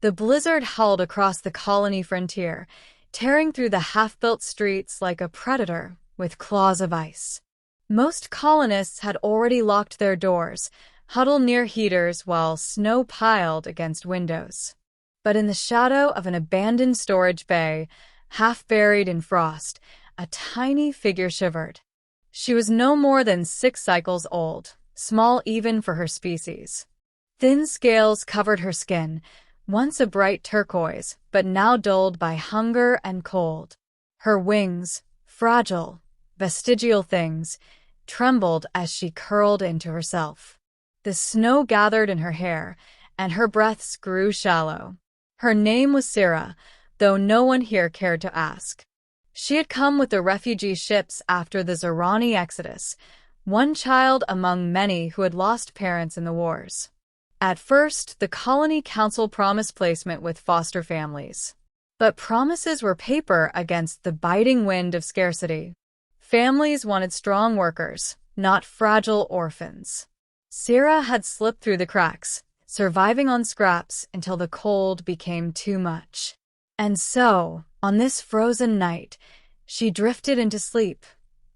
The blizzard howled across the colony frontier, tearing through the half-built streets like a predator with claws of ice. Most colonists had already locked their doors, huddled near heaters while snow piled against windows. But in the shadow of an abandoned storage bay, half buried in frost, a tiny figure shivered. She was no more than 6 cycles old, small even for her species. Thin scales covered her skin, once a bright turquoise, but now dulled by hunger and cold. Her wings, fragile, vestigial things, trembled as she curled into herself. The snow gathered in her hair, and her breaths grew shallow. Her name was Sira, though no one here cared to ask. She had come with the refugee ships after the Zerani exodus, one child among many who had lost parents in the wars. At first, the colony council promised placement with foster families. But promises were paper against the biting wind of scarcity. Families wanted strong workers, not fragile orphans. Sira had slipped through the cracks, surviving on scraps until the cold became too much. And so, on this frozen night, she drifted into sleep,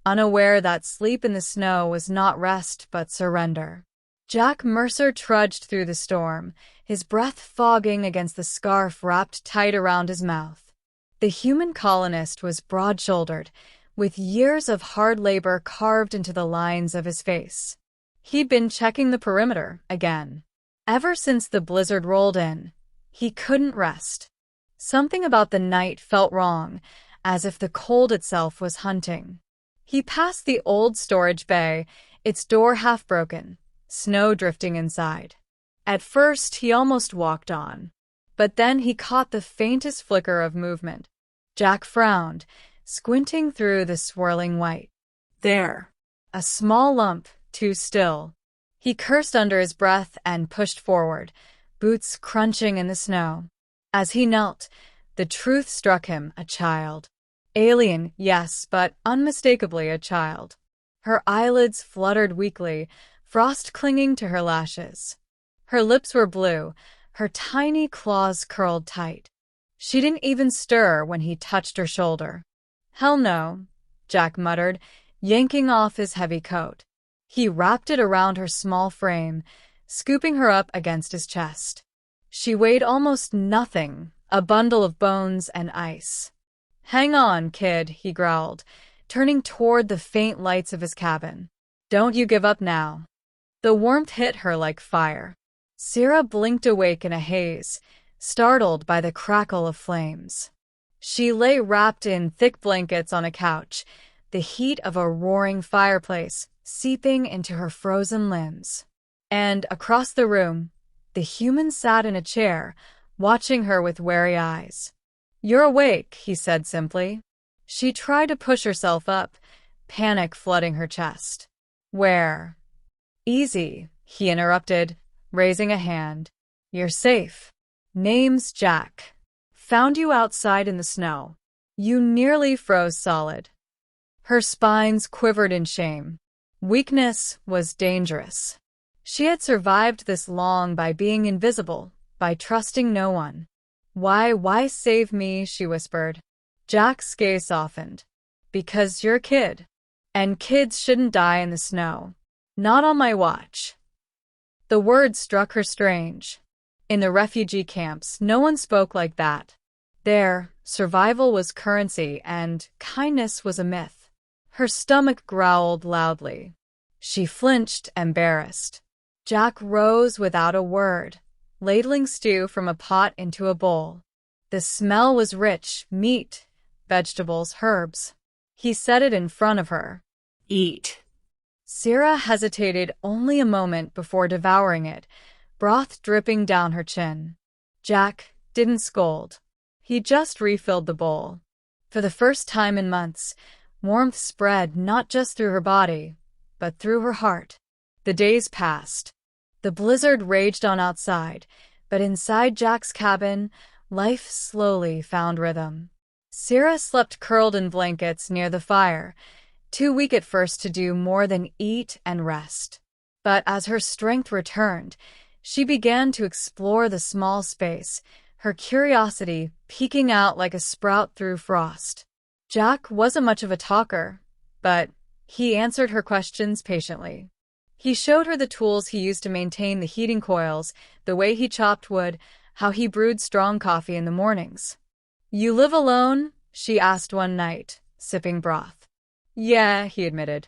unaware that sleep in the snow was not rest but surrender. Jack Mercer trudged through the storm, his breath fogging against the scarf wrapped tight around his mouth. The human colonist was broad-shouldered, with years of hard labor carved into the lines of his face. He'd been checking the perimeter again. Ever since the blizzard rolled in, he couldn't rest. Something about the night felt wrong, as if the cold itself was hunting. He passed the old storage bay, its door half broken, snow drifting inside. At first, he almost walked on. But then he caught the faintest flicker of movement. Jack frowned, squinting through the swirling white. There. A small lump, too still. He cursed under his breath and pushed forward, boots crunching in the snow. As he knelt, the truth struck him, a child. Alien, yes, but unmistakably a child. Her eyelids fluttered weakly, frost clinging to her lashes. Her lips were blue, her tiny claws curled tight. She didn't even stir when he touched her shoulder. "Hell no," Jack muttered, yanking off his heavy coat. He wrapped it around her small frame, scooping her up against his chest. She weighed almost nothing, a bundle of bones and ice. "Hang on, kid," he growled, turning toward the faint lights of his cabin. "Don't you give up now." The warmth hit her like fire. Sira blinked awake in a haze, startled by the crackle of flames. She lay wrapped in thick blankets on a couch, the heat of a roaring fireplace seeping into her frozen limbs. And across the room, the human sat in a chair, watching her with wary eyes. "You're awake," he said simply. She tried to push herself up, panic flooding her chest. "Where?" "Easy," he interrupted, raising a hand. "You're safe. Name's Jack. Found you outside in the snow. You nearly froze solid." Her spines quivered in shame. Weakness was dangerous. She had survived this long by being invisible, by trusting no one. Why save me?" she whispered. Jack's gaze softened. "Because you're a kid. And kids shouldn't die in the snow. Not on my watch." The words struck her strange. In the refugee camps, no one spoke like that. There, survival was currency and kindness was a myth. Her stomach growled loudly. She flinched, embarrassed. Jack rose without a word, ladling stew from a pot into a bowl. The smell was rich, meat, vegetables, herbs. He set it in front of her. "Eat." Sira hesitated only a moment before devouring it, broth dripping down her chin. Jack didn't scold. He just refilled the bowl. For the first time in months, warmth spread not just through her body, but through her heart. The days passed. The blizzard raged on outside, but inside Jack's cabin, life slowly found rhythm. Sira slept curled in blankets near the fire, too weak at first to do more than eat and rest. But as her strength returned, she began to explore the small space, her curiosity peeking out like a sprout through frost. Jack wasn't much of a talker, but he answered her questions patiently. He showed her the tools he used to maintain the heating coils, the way he chopped wood, how he brewed strong coffee in the mornings. "You live alone?" she asked one night, sipping broth. "Yeah," he admitted.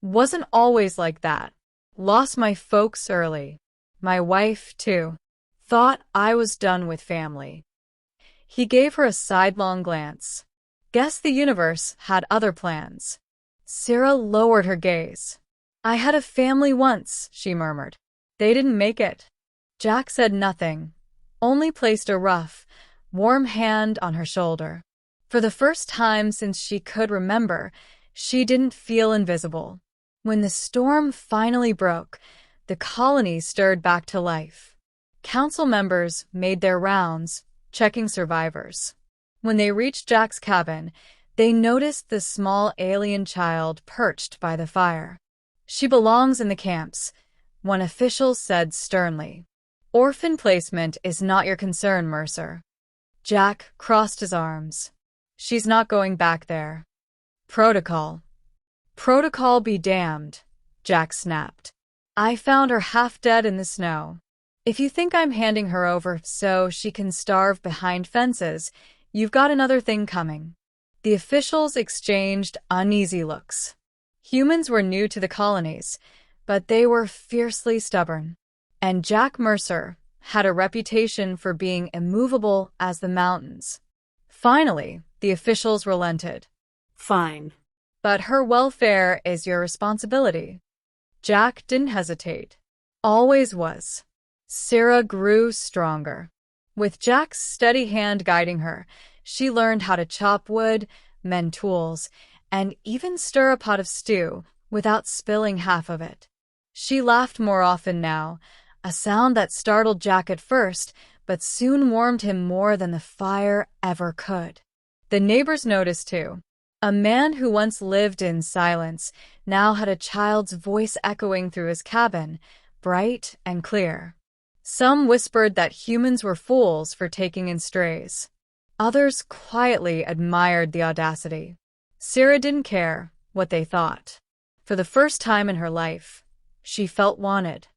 "Wasn't always like that. Lost my folks early. My wife, too. Thought I was done with family." He gave her a sidelong glance. Guess the universe had other plans. Sarah lowered her gaze. "I had a family once," she murmured. "They didn't make it." Jack said nothing, only placed a rough, warm hand on her shoulder. For the first time since she could remember, she didn't feel invisible. When the storm finally broke, the colony stirred back to life. Council members made their rounds, checking survivors. When they reached Jack's cabin, they noticed the small alien child perched by the fire. "She belongs in the camps," one official said sternly. "Orphan placement is not your concern, Mercer." Jack crossed his arms. "She's not going back there." "Protocol." "Protocol be damned," Jack snapped. "I found her half dead in the snow. If you think I'm handing her over so she can starve behind fences, you've got another thing coming." The officials exchanged uneasy looks. Humans were new to the colonies, but they were fiercely stubborn. And Jack Mercer had a reputation for being immovable as the mountains. Finally, the officials relented. "Fine. "But her welfare is your responsibility." Jack didn't hesitate. Always was. Sarah grew stronger. With Jack's steady hand guiding her, she learned how to chop wood, mend tools, and even stir a pot of stew without spilling half of it. She laughed more often now, a sound that startled Jack at first, but soon warmed him more than the fire ever could. The neighbors noticed too. A man who once lived in silence now had a child's voice echoing through his cabin, bright and clear. Some whispered that humans were fools for taking in strays. Others quietly admired the audacity. Sarah didn't care what they thought. For the first time in her life, she felt wanted.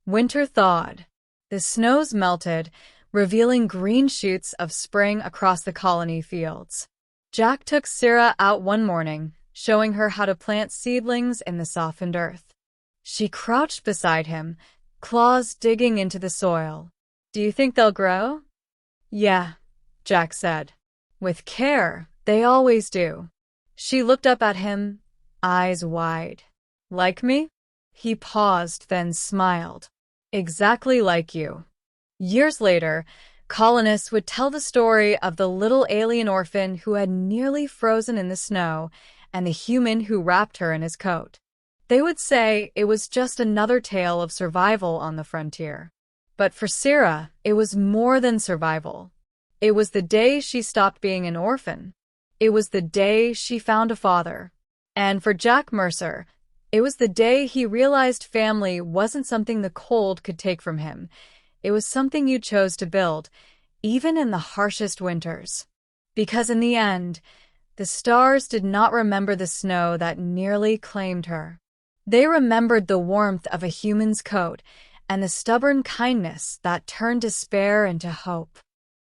Winter thawed. The snows melted, revealing green shoots of spring across the colony fields. Jack took Sarah out one morning, showing her how to plant seedlings in the softened earth. She crouched beside him, claws digging into the soil. "Do you think they'll grow?" "Yeah," Jack said. "With care, they always do." She looked up at him, eyes wide. "Like me?" He paused, then smiled. "Exactly like you." Years later, colonists would tell the story of the little alien orphan who had nearly frozen in the snow and the human who wrapped her in his coat. They would say it was just another tale of survival on the frontier. But for Sarah, it was more than survival. It was the day she stopped being an orphan. It was the day she found a father. And for Jack Mercer, it was the day he realized family wasn't something the cold could take from him. It was something you chose to build, even in the harshest winters. Because in the end, the stars did not remember the snow that nearly claimed her. They remembered the warmth of a human's coat and the stubborn kindness that turned despair into hope.